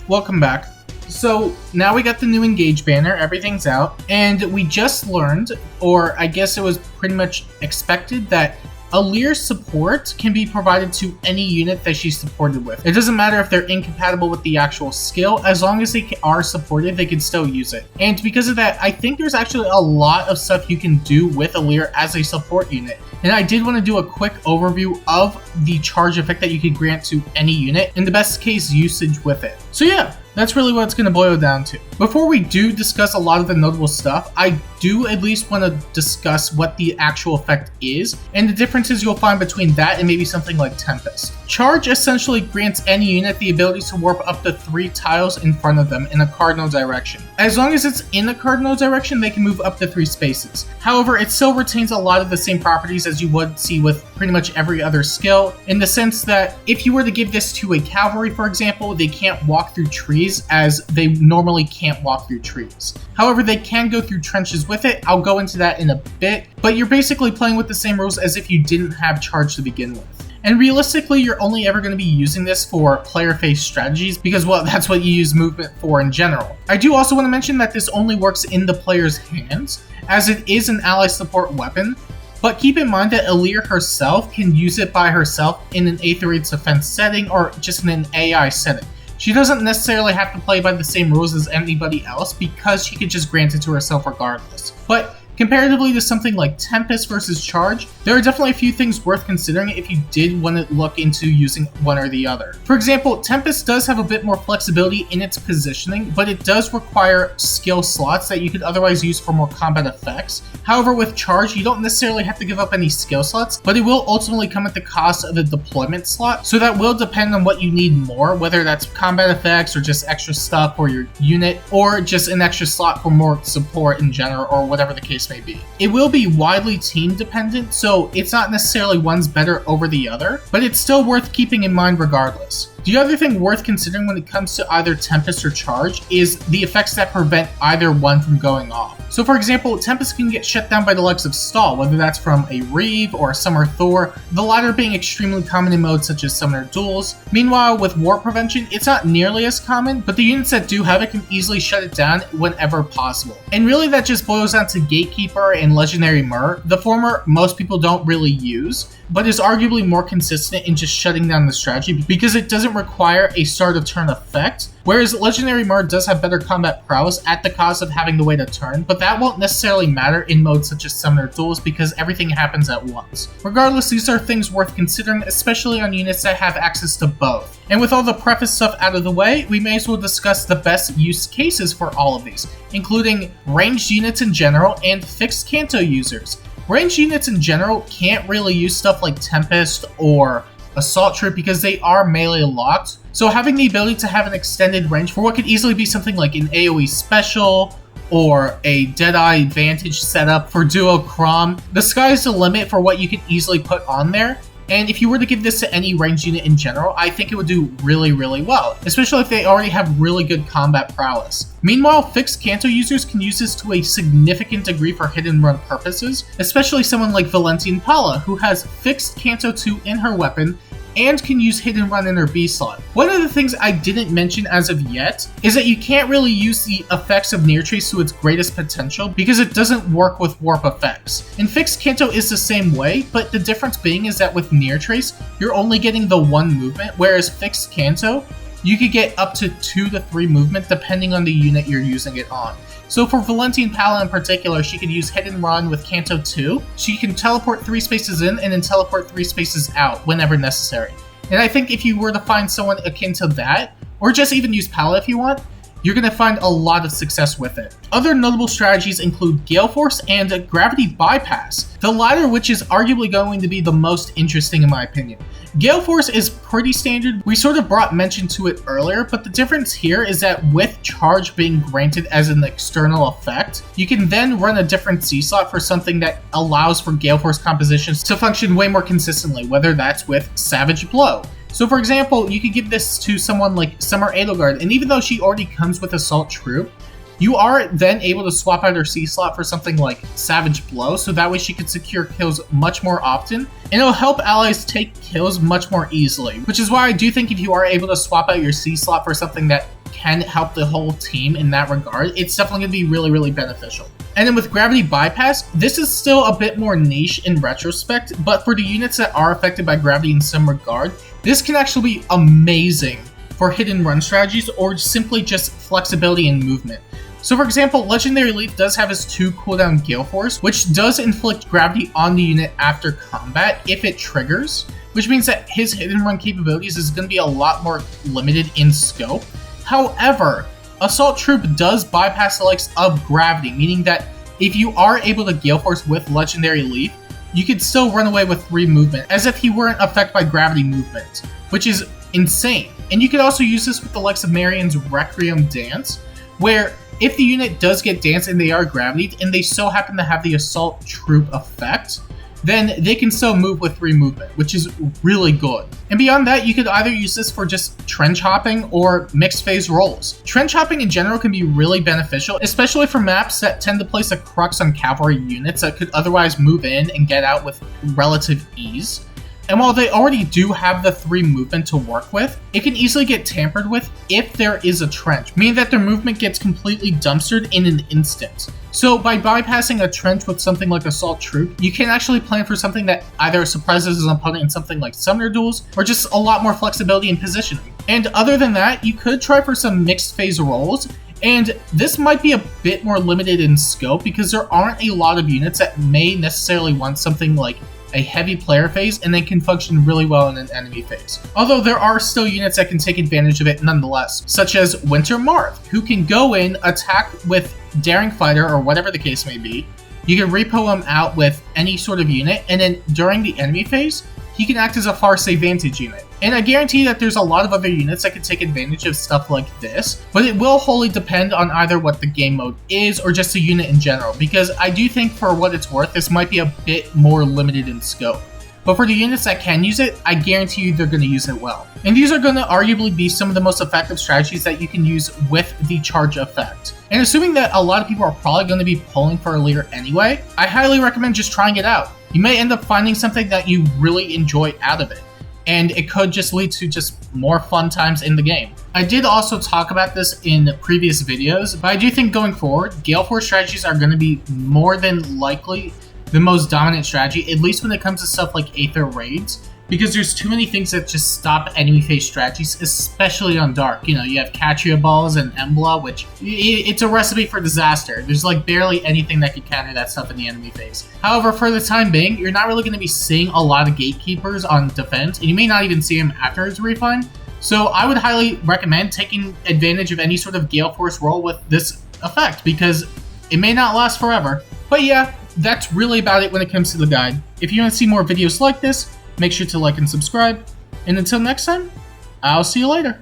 Welcome back. So now we got the new Engage banner, everything's out, and we just learned, or I guess it was pretty much expected, that Alear's support can be provided to any unit that she's supported with. It doesn't matter if they're incompatible with the actual skill, as long as they are supported, they can still use it. And because of that, I think there's actually a lot of stuff you can do with Alear as a support unit. And I did want to do a quick overview of the charge effect that you can grant to any unit, and the best case usage with it. So yeah, that's really what it's going to boil down to. Before we do discuss a lot of the notable stuff, I do at least want to discuss what the actual effect is, and the differences you'll find between that and maybe something like Tempest. Charge essentially grants any unit the ability to warp up to 3 tiles in front of them in a cardinal direction. As long as it's in a cardinal direction, they can move up to 3 spaces. However, it still retains a lot of the same properties as you would see with pretty much every other skill, in the sense that if you were to give this to a cavalry, for example, they can't walk through trees as they normally can't walk through trees. However, they can go through trenches with it. I'll go into that in a bit, but you're basically playing with the same rules as if you didn't have charge to begin with. And realistically, you're only ever going to be using this for player-face strategies because, well, that's what you use movement for in general. I do also want to mention that this only works in the player's hands, as it is an ally support weapon, but keep in mind that Alear herself can use it by herself in an Aetherite's defense setting or just in an AI setting. She doesn't necessarily have to play by the same rules as anybody else because she could just grant it to herself regardless. But comparatively to something like Tempest versus Charge, there are definitely a few things worth considering if you did want to look into using one or the other. For example, Tempest does have a bit more flexibility in its positioning, but it does require skill slots that you could otherwise use for more combat effects. However, with Charge, you don't necessarily have to give up any skill slots, but it will ultimately come at the cost of a deployment slot, so that will depend on what you need more, whether that's combat effects or just extra stuff for your unit, or just an extra slot for more support in general, or whatever the case may be. It will be widely team dependent, so it's not necessarily one's better over the other, but it's still worth keeping in mind regardless. The other thing worth considering when it comes to either Tempest or Charge is the effects that prevent either one from going off. So for example, Tempest can get shut down by the likes of Stall, whether that's from a Reeve or a Summer Thor, the latter being extremely common in modes such as Summoner Duels. Meanwhile, with Warp Prevention, it's not nearly as common, but the units that do have it can easily shut it down whenever possible. And really that just boils down to Gatekeeper and Legendary Myrrh. The former most people don't really use, but is arguably more consistent in just shutting down the strategy because it doesn't require a start of turn effect, whereas Legendary Myrrh does have better combat prowess at the cost of having to wait a turn, but that won't necessarily matter in modes such as Summoner Duels because everything happens at once. Regardless, these are things worth considering, especially on units that have access to both. And with all the preface stuff out of the way, we may as well discuss the best use cases for all of these, including ranged units in general and fixed Canto users. Ranged units in general can't really use stuff like Tempest or Assault Troop because they are melee locked, so having the ability to have an extended range for what could easily be something like an AoE special or a Deadeye Vantage setup for Duo Crom, the sky's the limit for what you can easily put on there. And if you were to give this to any ranged unit in general, I think it would do really, really well, especially if they already have really good combat prowess. Meanwhile, fixed Canto users can use this to a significant degree for hit and run purposes, especially someone like Valentian Pala, who has fixed Canto 2 in her weapon and can use hit and run in her B slot. One of the things I didn't mention as of yet is that you can't really use the effects of Near Trace to its greatest potential because it doesn't work with warp effects. And fixed Canto is the same way, but the difference being is that with Near Trace, you're only getting the 1 movement, whereas fixed Canto, you could get up to 2 to 3 movement depending on the unit you're using it on. So for Valentian Pala in particular, she could use Hit and Run with Canto 2. She can teleport 3 spaces in and then teleport 3 spaces out whenever necessary. And I think if you were to find someone akin to that, or just even use Pala if you want, you're going to find a lot of success with it. Other notable strategies include Gale Force and Gravity Bypass, the latter which is arguably going to be the most interesting in my opinion. Gale Force is pretty standard, we sort of brought mention to it earlier, but the difference here is that with Charge being granted as an external effect, you can then run a different C slot for something that allows for Gale Force compositions to function way more consistently, whether that's with Savage Blow. So for example, you could give this to someone like Summer Edelgard, and even though she already comes with Assault Troop, you are then able to swap out her C slot for something like Savage Blow, so that way she could secure kills much more often, and it'll help allies take kills much more easily, which is why I do think if you are able to swap out your C slot for something that can help the whole team in that regard, it's definitely going to be really, really beneficial. And then with Gravity Bypass, this is still a bit more niche in retrospect, but for the units that are affected by gravity in some regard, this can actually be amazing for hit and run strategies or simply just flexibility and movement. So for example, Legendary Leaf does have his 2 cooldown Gale Force, which does inflict gravity on the unit after combat if it triggers, which means that his hit and run capabilities is going to be a lot more limited in scope. However, Assault Troop does bypass the likes of gravity, meaning that if you are able to Gale Force with Legendary Leaf, you could still run away with 3 movement, as if he weren't affected by gravity movement, which is insane. And you could also use this with the likes of Marion's Requiem Dance, where if the unit does get danced and they are gravitied, and they so happen to have the Assault Troop effect, then they can still move with 3 movement, which is really good. And beyond that, you could either use this for just trench hopping or mixed phase rolls. Trench hopping in general can be really beneficial, especially for maps that tend to place a crux on cavalry units that could otherwise move in and get out with relative ease. And while they already do have the 3 movement to work with, it can easily get tampered with if there is a trench, meaning that their movement gets completely dumpstered in an instant. So by bypassing a trench with something like Assault Troop, you can actually plan for something that either surprises an opponent in something like Summoner Duels, or just a lot more flexibility in positioning. And other than that, you could try for some mixed phase rolls, and this might be a bit more limited in scope because there aren't a lot of units that may necessarily want something like a heavy player phase and they can function really well in an enemy phase. Although there are still units that can take advantage of it nonetheless, such as Winter Marth, who can go in, attack with Daring Fighter or whatever the case may be. You can repo him out with any sort of unit, and then during the enemy phase, he can act as a Farseid Vantage unit. And I guarantee that there's a lot of other units that can take advantage of stuff like this, but it will wholly depend on either what the game mode is or just the unit in general, because I do think for what it's worth, this might be a bit more limited in scope. But for the units that can use it, I guarantee you they're going to use it well. And these are going to arguably be some of the most effective strategies that you can use with the charge effect. And assuming that a lot of people are probably going to be pulling for Alear anyway, I highly recommend just trying it out. You may end up finding something that you really enjoy out of it, and it could just lead to just more fun times in the game. I did also talk about this in previous videos, but I do think going forward, Gale Force strategies are going to be more than likely the most dominant strategy, at least when it comes to stuff like Aether Raids, because there's too many things that just stop enemy phase strategies, especially on Dark. You know, you have Catria Balls and Emblem, which it's a recipe for disaster. There's like barely anything that could counter that stuff in the enemy phase. However, for the time being, you're not really going to be seeing a lot of Gatekeepers on defense, and you may not even see them after his refine. So I would highly recommend taking advantage of any sort of Gale Force roll with this effect, because it may not last forever. But yeah, that's really about it when it comes to the guide. If you want to see more videos like this, make sure to like and subscribe. And until next time, I'll see you later.